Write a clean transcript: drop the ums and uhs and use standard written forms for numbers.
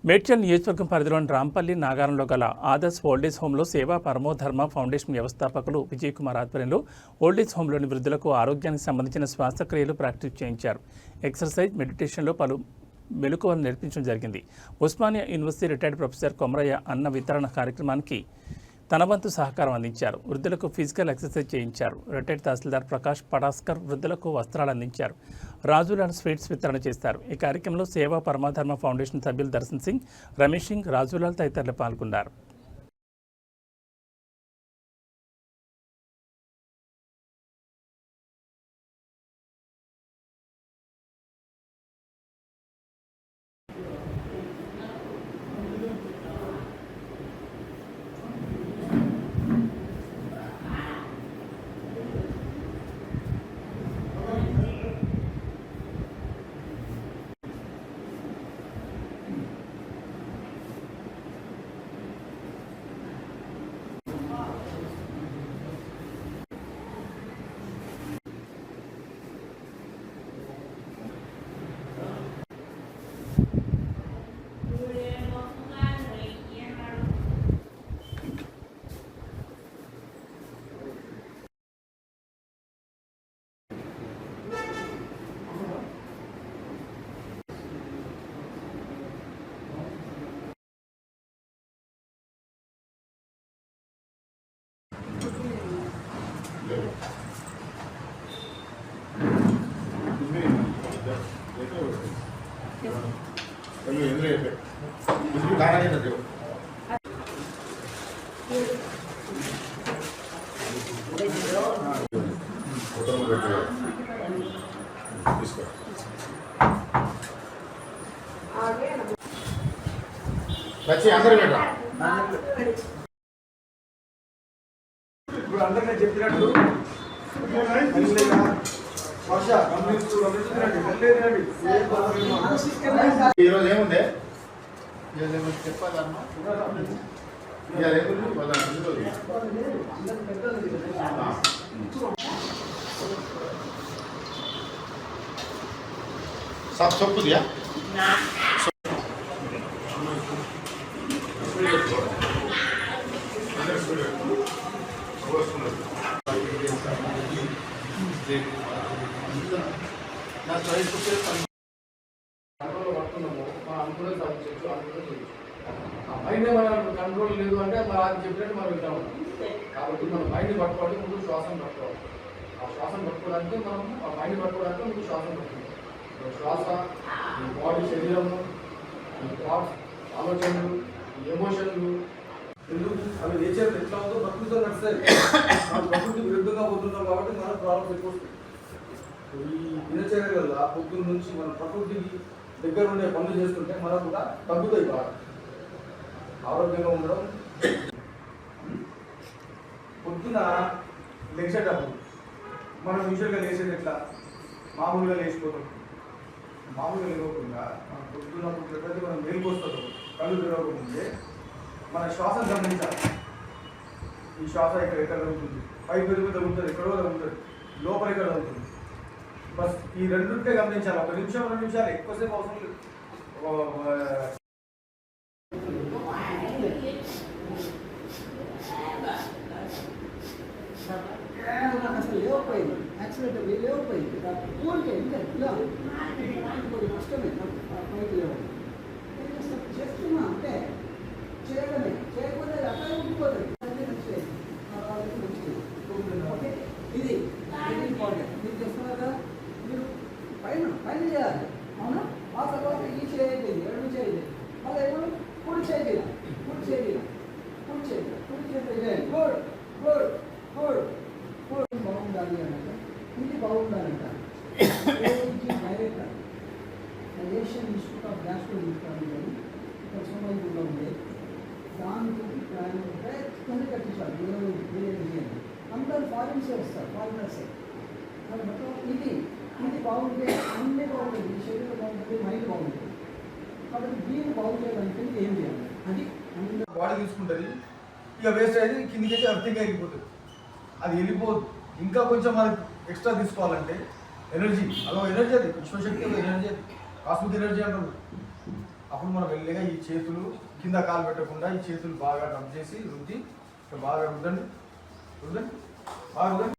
మేడ్చల్ నియోజకవర్గం పరిధిలోని రాంపల్లి నాగారంలో గల ఆదర్శ్ ఓల్డేజ్ హోంలో సేవా పరమోధర్మ ఫౌండేషన్ వ్యవస్థాపకులు విజయ్ కుమార్ ఆధ్వర్యంలో ఓల్డేజ్ హోంలోని వృద్ధులకు ఆరోగ్యానికి సంబంధించిన శ్వాసక్రియలు ప్రాక్టీస్ చేయించారు. ఎక్సర్సైజ్, మెడిటేషన్లో పలు మెలకువలు నేర్పించడం జరిగింది. Osmania university retired professor Komaraiah అన్న వితరణ కార్యక్రమానికి తన వంతు సహకారం అందించారు. వృద్ధులకు ఫిజికల్ ఎక్సర్సైజ్ చేయించారు. రిటైర్డ్ తహసీల్దార్ ప్రకాష్ పడాస్కర్ వృద్ధులకు వస్త్రాలు అందించారు. రాజులాల్ స్వీట్స్ వితరణ చేస్తారు. ఈ కార్యక్రమంలో సేవా పరమాధర్మ ఫౌండేషన్ సభ్యులు దర్శన్ సింగ్, రమేష్ సింగ్, రాజులాల్ తదితరులు పాల్గొన్నారు. ఇప్పుడు అందరినీ చెప్పినట్టు ఈరోజు ఏముంది చెప్పాలమ్మా सब सब दिया మైండ్ మనం కంట్రోల్ లేదు అంటే అది చెప్పినట్టు మనం వింటా ఉంటాం. కాబట్టి మనం మైండ్ పట్టుకోవాలి, ముందు శ్వాసను పట్టుకోవాలి. ఆ శ్వాసను పట్టుకోవడానికి మనం ఆ మైండ్ పట్టుకోవడానికి ముందు శ్వాసను పట్టుకోవాలి. శ్వాస, ఈ బాడీ, శరీరము, ఈ థాట్స్, ఆలోచనలు, ఈ ఎమోషన్లు ఎందుకు అవి నేచర్ ఎట్లా ఉందో ప్రకృతితో నడుస్తాయి. మనం ప్రకృతి విరుద్ధంగా పోతున్నాం కాబట్టి మనం ప్రాబ్లమ్స్ ఎక్కువ వస్తాయి. ఈ దినచర్య వల్ల పొద్దున్న నుంచి మనం ప్రకృతికి దగ్గర ఉండే పనులు చేస్తుంటే మనకు కూడా తగ్గుతాయి. బాగా ఆరోగ్యంగా ఉండడం. పొద్దున లేచేటప్పుడు మనం యూజువల్గా లేచేది ఎట్లా మామూలుగా లేచిపోతాం. మామూలుగా లేకుండా మనం పొద్దున ఎప్పుడైతే మనం మేలుకొస్తాడో కళ్ళు తెరవకముందే మన శ్వాసను గమనించాలి. ఈ శ్వాస ఎక్కడ తగ్గుతుంది, పై పెరుగు తగ్గుతుంది, ఎక్కడో తగ్గుతుంది, లోపల ఎక్కడ తగ్గుతుంది. బస్ ఈ రెండుంటే గమనించాలి. 1 నిమిషం 2 నిమిషాలు ఎక్కువసేపు అవసరం లేదు. అసలు లేకపోయింది, యాక్సిడెంట్ లేకపోయింది. ఊరికే ఇంకా ఇలా కొద్ది కష్టమే పైకి లేవాలి. చేస్తున్నా అంటే చేయడమే, చేయకపోతే అక్కడ ఉండిపోతుంది. ఓకే, ఇది ఇంపార్టెంట్. మీరు చేస్తున్నారు కదా, మీరు పైన చేయాలి. అవునా? ఆ తర్వాత ఈ చేయండి, 2 చేయండి. మళ్ళీ ఎప్పుడు కుడి చేయాలి, కుడి చేయాలి, కుడి చేయాలి, కుడి చేయాలి. Good good good good. బాగుండాలి అన్నట్టు ఇది బాగుండాలంట. Director Asian institute of gastroenterology అని ఇక్కడ సోమాయిపూర్లో ఉండే దానికి ప్రయత్నంగా కట్టించాలి. అందరూ ఫారిన్సే వస్తారు, ఫారినర్సే. అది మొత్తం ఇది బాగుంటే అన్నీ బాగుంటుంది. ఈ శరీరం బాగుంటుంది, మైండ్ బాగుంటుంది. కాబట్టి దీన్ని బాగు చేయాలంటే ఏం చేయాలి? అది అందరూ బాడీ తీసుకుంటుంది. ఇక వేస్ట్ అయితే కిందికి అర్థంగా వెళ్ళిపోతుంది. అది వెళ్ళిపోదు. ఇంకా కొంచెం మనకి ఎక్స్ట్రా తీసుకోవాలంటే ఎనర్జీ, అదో ఎనర్జీ, అది విశ్వశక్తి ఎనర్జీ, కాస్మిక్ ఎనర్జీ అంటారు. అప్పుడు మనం మెల్లిగా ఈ చేతులు కింద కాలు పెట్టకుండా ఈ చేతులు బాగా రబ్ చేసి రుద్ది బాగా రుద్దండి రుద్దండి బాగా రుద్దండి